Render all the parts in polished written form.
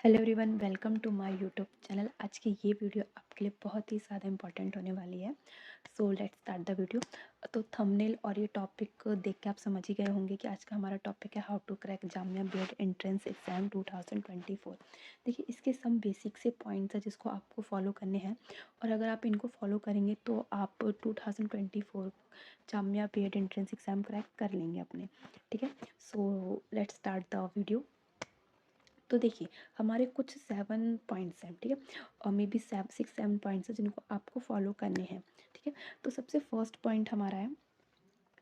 Hello everyone, welcome to my YouTube channel. आज की ये वीडियो आपके लिए बहुत ही ज़्यादा इंपॉर्टेंट होने वाली है। So let's start the video. तो थंबनेल और ये टॉपिक देख के आप समझ ही गए होंगे कि आज का हमारा टॉपिक है how to crack Jamia BEd entrance exam 2024। देखिए, इसके सम बेसिक से पॉइंट्स हैं जिसको आपको फॉलो करने हैं, और अगर आप इनको फॉलो करेंगे तो आप 2024 Jamia BEd entrance exam crack कर लेंगे अपने। ठीक है, so let's start the video. तो देखिए, हमारे कुछ 7 पॉइंट्स हैं, ठीक है, और मे बी 6-7 पॉइंट्स हैं जिनको आपको फॉलो करने हैं। ठीक है, तो सबसे फर्स्ट पॉइंट हमारा है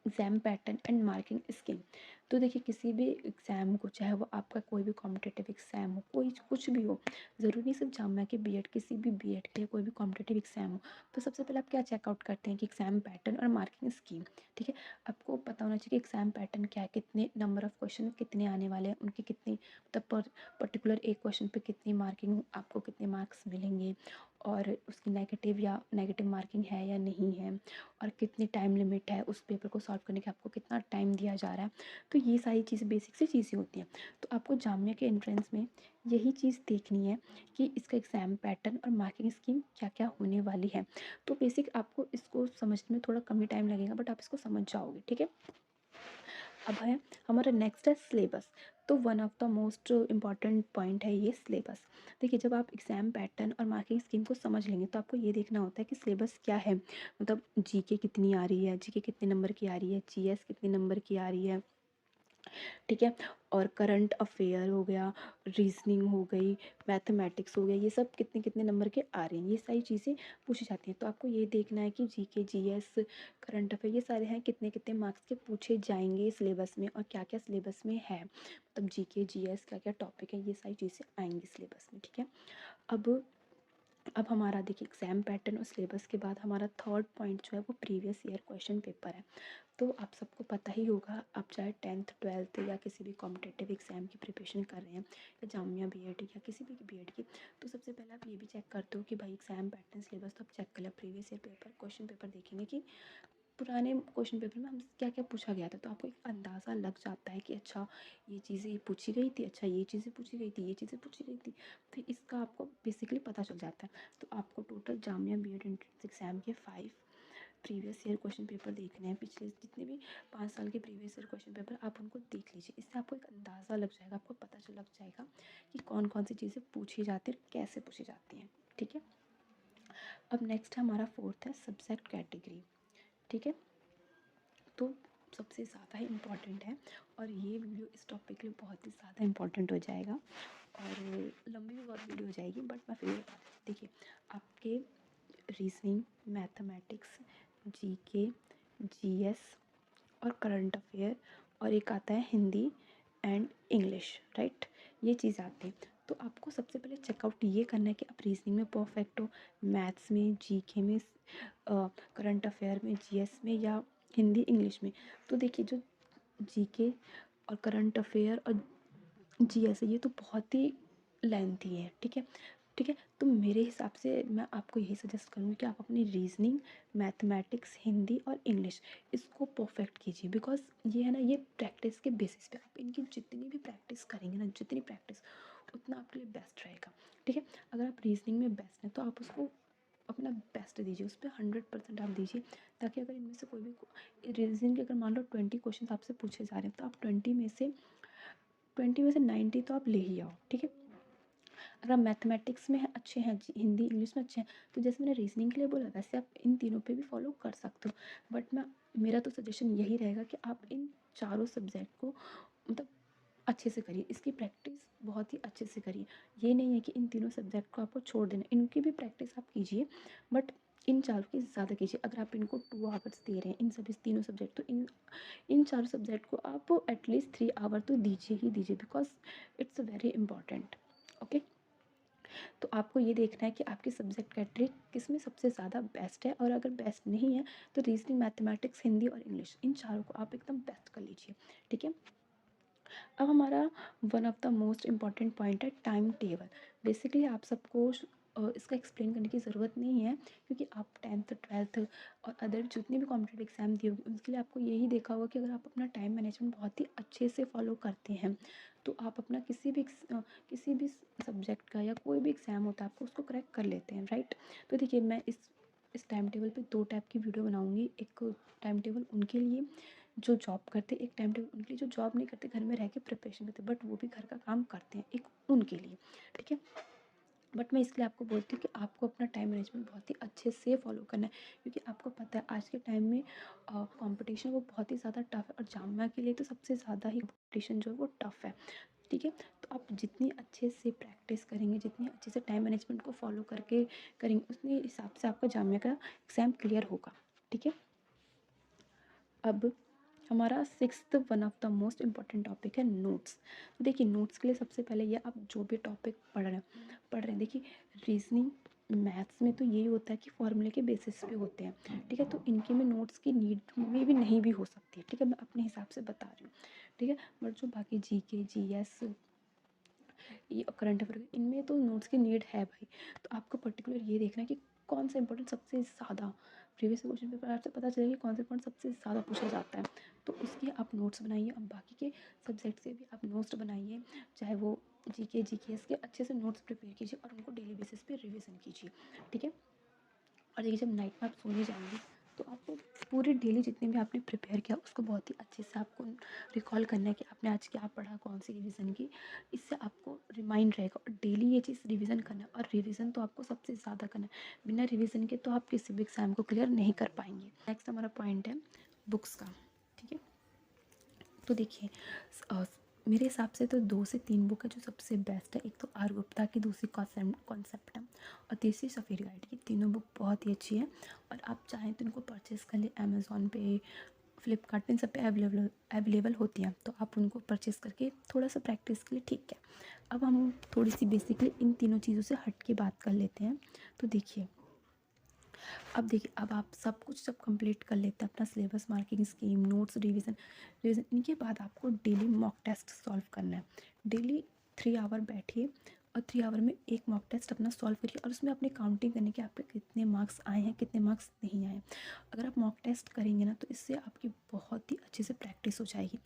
exam pattern and marking scheme. तो देखिए, किसी भी एग्ज़ाम को, चाहे वो आपका कोई भी कॉम्पिटिटिव एग्ज़ाम हो, कोई कुछ भी हो, ज़रूरी नहीं सिर्फ जामिया के बीएड, किसी भी बीएड के कोई भी कॉम्पिटिटिव एग्ज़ाम हो, तो सबसे पहले आप क्या चेकआउट करते हैं कि एग्ज़ाम पैटर्न और मार्किंग स्कीम। ठीक है, आपको पता होना चाहिए कि एग्ज़ाम पैटर्न क्या है, कितने नंबर ऑफ़ क्वेश्चन कितने आने वाले हैं, उनकी कितनी मतलब पर्टिकुलर एक क्वेश्चन पे कितनी मार्किंग, आपको कितने मार्क्स मिलेंगे, और उसकी नेगेटिव मार्किंग है या नहीं है, और कितनी टाइम लिमिट है उस पेपर को सॉल्व करने के, आपको कितना टाइम दिया जा रहा है। तो ये सारी चीज़ें बेसिक सी चीज़ें होती हैं। तो आपको जामिया के एंट्रेंस में यही चीज़ देखनी है कि इसका एग्ज़ाम पैटर्न और मार्किंग स्कीम क्या क्या होने वाली है। तो बेसिक आपको इसको समझने में थोड़ा कम ही टाइम लगेगा, बट आप इसको समझ जाओगे। ठीक है, अब है हमारा नेक्स्ट है सिलेबस। तो one of the most important point है ये सिलेबस। देखिए, जब आप एग्ज़ाम पैटर्न और मार्किंग स्कीम को समझ लेंगे तो आपको ये देखना होता है कि सिलेबस क्या है, मतलब जीके कितनी आ रही है, जीके कितने नंबर की आ रही है, जीएस कितने नंबर की आ रही है। ठीक है, और करंट अफेयर हो गया, रीजनिंग हो गई, मैथमेटिक्स हो गया, ये सब कितने कितने नंबर के आ रहे हैं, ये सारी चीज़ें पूछी जाती हैं। तो आपको ये देखना है कि जीके, जीएस, करंट अफेयर, ये सारे हैं कितने कितने मार्क्स के पूछे जाएंगे सिलेबस में, और क्या क्या सिलेबस में है, मतलब जीके, जीएस क्या क्या टॉपिक है, ये सारी चीज़ें आएंगी सिलेबस में। ठीक है, अब हमारा देखिए, एग्ज़ाम पैटर्न और सिलेबस के बाद हमारा थर्ड पॉइंट जो है वो प्रीवियस ईयर क्वेश्चन पेपर है। तो आप सबको पता ही होगा, आप चाहे 10th 12th या किसी भी कॉम्पिटिटिव एग्ज़ाम की प्रिपरेशन कर रहे हैं, या जामिया बीएड या किसी भी बीएड की, तो सबसे पहले आप ये भी चेक करते हो कि भाई एग्ज़ाम पैटर्न सिलेबस तो आप चेक कर लिया, previous year paper question paper देखेंगे कि पुराने क्वेश्चन पेपर में हम क्या क्या पूछा गया था। तो आपको एक अंदाज़ा लग जाता है कि अच्छा, ये चीज़ें पूछी गई थी, अच्छा ये चीज़ें पूछी गई थी, ये चीज़ें पूछी गई थी। तो इसका आपको बेसिकली पता चल जाता है। तो आपको total Jamia BEd entrance exam के 5 प्रीवियस ईयर क्वेश्चन पेपर देखने हैं, पिछले जितने भी 5 साल के प्रीवियस ईयर क्वेश्चन पेपर आप उनको देख लीजिए। इससे आपको एक अंदाज़ा लग जाएगा, आपको पता लग जाएगा कि कौन कौन सी चीज़ें पूछी जाती है, कैसे पूछी जाती हैं। ठीक है, अब नेक्स्ट हमारा फोर्थ है सब्जेक्ट कैटेगरी। ठीक है, तो सबसे ज़्यादा ही इम्पॉर्टेंट है, और ये वीडियो इस टॉपिक के लिए बहुत ही ज़्यादा इम्पॉर्टेंट हो जाएगा, और लंबी भी बहुत वीडियो हो जाएगी, बट मैं फिर भी बता दूँ। देखिए, आपके रीजनिंग, मैथमेटिक्स, जीके, जीएस और करंट अफेयर, और एक आता है हिंदी एंड इंग्लिश, राइट, ये चीज़ आती है। तो आपको सबसे पहले चेकआउट ये करना है कि आप रीजनिंग में परफेक्ट हो, मैथ्स में, जीके में, करंट अफेयर में, जीएस में, या हिंदी इंग्लिश में। तो देखिए, जो जीके और करंट अफेयर और जीएस है, ये तो बहुत ही लेंथी है। ठीक है, ठीक है, तो मेरे हिसाब से मैं आपको यही सजेस्ट करूँगी कि आप अपनी रीजनिंग, मैथमेटिक्स, हिंदी और इंग्लिश इसको परफेक्ट कीजिए। बिकॉज ये है ना, ये प्रैक्टिस के बेसिस पे आप इनकी जितनी भी प्रैक्टिस करेंगे ना, जितनी प्रैक्टिस, उतना आपके लिए बेस्ट रहेगा। ठीक है, अगर आप रीजनिंग में बेस्ट हैं तो आप उसको अपना बेस्ट दीजिए, उस पर 100% आप दीजिए, ताकि अगर इनमें से कोई भी रीजनिंग के, अगर मान लो 20 क्वेश्चन आपसे पूछे जा रहे हैं, तो आप 20 में से 90 तो आप ले ही आओ। ठीक है, अगर आप मैथमेटिक्स में अच्छे हैं, हिंदी इंग्लिश में अच्छे हैं, तो जैसे मैंने रीजनिंग के लिए बोला, वैसे आप इन तीनों पे भी फॉलो कर सकते हो। बट मेरा तो सजेशन यही रहेगा कि आप इन चारों सब्जेक्ट को मतलब अच्छे से करिए, इसकी प्रैक्टिस बहुत ही अच्छे से करिए। ये नहीं है कि इन तीनों सब्जेक्ट को आपको छोड़ देना, इनकी भी प्रैक्टिस आप कीजिए, बट इन चारों की ज़्यादा कीजिए। अगर आप इनको 2 आवर्स दे रहे हैं, इन सभी तीनों सब्जेक्ट, तो इन चारों सब्जेक्ट को आप एटलीस्ट 3 आवर तो दीजिए ही दीजिए, because it's very important. Okay, तो आपको ये देखना है कि आपकी सब्जेक्ट कैटेगरी किस में सबसे ज़्यादा बेस्ट है, और अगर बेस्ट नहीं है तो रीजनिंग, मैथमेटिक्स, हिंदी और इंग्लिश, इन चारों को आप एकदम बेस्ट कर लीजिए। ठीक है, अब हमारा one of the most important point है टाइम टेबल। बेसिकली आप सबको इसका एक्सप्लेन करने की ज़रूरत नहीं है, क्योंकि आप 10th 12th और अदर जितने भी कॉम्पिटिटिव एग्ज़ाम दिए होंगे उसके लिए आपको यही देखा होगा कि अगर आप अपना टाइम मैनेजमेंट बहुत ही अच्छे से फॉलो करते हैं तो आप अपना किसी भी सब्जेक्ट का या कोई भी एग्ज़ाम होता है आपको उसको क्रैक कर लेते हैं, राइट। तो देखिए मैं इस टाइम टेबल पे 2 टाइप की वीडियो बनाऊँगी। एक टाइम टेबल उनके लिए जो जॉब करते, एक टाइम टेबल उनके लिए जो जॉब नहीं करते, घर में रह के प्रिपरेशन करते बट वो भी घर का काम करते हैं, एक उनके लिए, ठीक है। बट मैं इसलिए आपको बोलती हूँ कि आपको अपना टाइम मैनेजमेंट बहुत ही अच्छे से फॉलो करना है, क्योंकि आपको पता है आज के टाइम में कंपटीशन वो बहुत ही ज़्यादा टफ है, और जामिया के लिए तो सबसे ज़्यादा ही कंपटीशन जो है वो टफ है, ठीक है। तो आप जितनी अच्छे से प्रैक्टिस करेंगे, जितनी अच्छे से टाइम मैनेजमेंट को फॉलो करके करेंगे, उतने हिसाब से आपका जामिया का एग्ज़ाम क्लियर होगा, ठीक है। अब हमारा sixth one of the most important topic है नोट्स। तो देखिए नोट्स के लिए सबसे पहले ये आप जो भी टॉपिक पढ़ रहे हैं देखिए, रीजनिंग मैथ्स में तो यही होता है कि फॉर्मूले के बेसिस पे होते हैं, ठीक है। तो इनके में नोट्स की नीड में भी नहीं भी हो सकती है, ठीक है, मैं अपने हिसाब से बता रही हूँ, ठीक है। बट जो बाकी जीके जीएस ये करंट अफेयर इनमें तो नोट्स की नीड है भाई। तो आपको पर्टिकुलर ये देखना है कि कौन सा इंपॉर्टेंट सबसे ज़्यादा प्रीवियस क्वेश्चन पेपर आपसे पता चलेगा कि कौन सा पॉइंट सबसे ज़्यादा पूछा जाता है, तो उसके आप नोट्स बनाइए। अब बाकी के सब्जेक्ट से भी आप नोट्स बनाइए, चाहे वो जीके जीकेएस के अच्छे से नोट्स प्रिपेयर कीजिए और उनको डेली बेसिस पे रिवीजन कीजिए, ठीक है। और देखिए जब नाइट में आप सोने जाएंगे तो आपको पूरे डेली जितने भी आपने प्रिपेयर किया उसको बहुत ही अच्छे से आपको रिकॉल करना है कि आपने आज क्या पढ़ा, कौन सी रिवीजन की। इससे आपको रिमाइंड रहेगा, और डेली ये चीज़ रिवीजन करना है, और रिवीजन तो आपको सबसे ज़्यादा करना है। बिना रिवीजन के तो आप किसी भी एग्ज़ाम को क्लियर नहीं कर पाएंगे। नेक्स्ट हमारा पॉइंट है बुक्स का, ठीक है। तो देखिए मेरे हिसाब से तो 2 से 3 बुक है जो सबसे बेस्ट है। एक तो आर गुप्ता की, दूसरी कॉन्सेप्ट है, और तीसरी सफ़ीर गाइड की। तीनों बुक बहुत ही अच्छी है, और आप चाहें तो इनको परचेज़ कर लें अमेज़ॉन पे, फ्लिपकार्ट पे, इन सब पे अवेलेबल होती हैं, तो आप उनको परचेज़ करके थोड़ा सा प्रैक्टिस के लिए, ठीक है। अब हम थोड़ी सी बेसिकली इन तीनों चीज़ों से हट के बात कर लेते हैं। तो देखिए अब आप सब कुछ जब कंप्लीट कर लेते हैं, अपना syllabus, marking scheme, notes, revision इनके बाद आपको डेली मॉक टेस्ट सॉल्व करना है। डेली 3 आवर बैठिए और 3 आवर में एक मॉक टेस्ट अपना सॉल्व करिए, और उसमें अपनी काउंटिंग करने के आपके कितने मार्क्स आए हैं, कितने मार्क्स नहीं आए। अगर आप मॉक टेस्ट करेंगे ना तो इससे आपकी बहुत ही अच्छे से प्रैक्टिस हो जाएगी,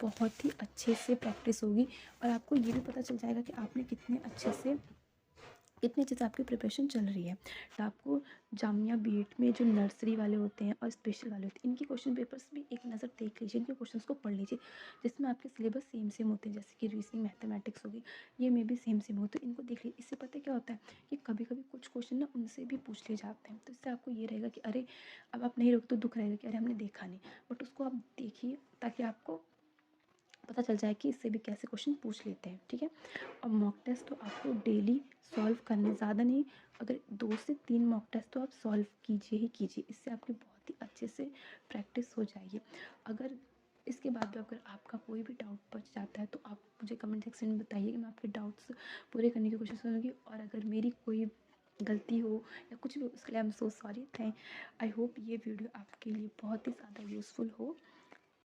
बहुत ही अच्छे से प्रैक्टिस होगी, और आपको ये भी पता चल जाएगा कि आपने कितने अच्छे से आपकी प्रिपरेशन चल रही है। तो आपको जामिया बीएड में जो नर्सरी वाले होते हैं और स्पेशल वाले होते हैं, इनके क्वेश्चन पेपर्स भी एक नज़र देख लीजिए, इनके क्वेश्चंस को पढ़ लीजिए, जिसमें आपके सिलेबस सेम होते हैं, जैसे कि रीजनिंग मैथमेटिक्स होगी, ये में भी सेम हो, तो इनको देख लीजिए। इससे पता क्या होता है कि कभी कभी कुछ क्वेश्चन ना उनसे भी पूछ लिए जाते हैं, तो इससे आपको ये रहेगा कि अरे अब आप नहीं रोक तो दुख रहेगा कि अरे हमने देखा नहीं, बट उसको आप देखिए ताकि आपको पता चल जाए कि इससे भी कैसे क्वेश्चन पूछ लेते हैं, ठीक है। और मॉक टेस्ट तो आपको डेली सॉल्व करने, ज़्यादा नहीं, अगर 2 से 3 मॉक टेस्ट तो आप सॉल्व कीजिए ही कीजिए, इससे आपकी बहुत ही अच्छे से प्रैक्टिस हो जाएगी। अगर इसके बाद भी अगर आपका कोई भी डाउट बच जाता है तो आप मुझे कमेंट सेक्शन में बताइए कि मैं आपके डाउट्स पूरे करने की कोशिश करूँगी, और अगर मेरी कोई गलती हो या कुछ भी, उसके लिए I am so sorry. I hope ये वीडियो आपके लिए बहुत ही ज़्यादा यूज़फुल हो।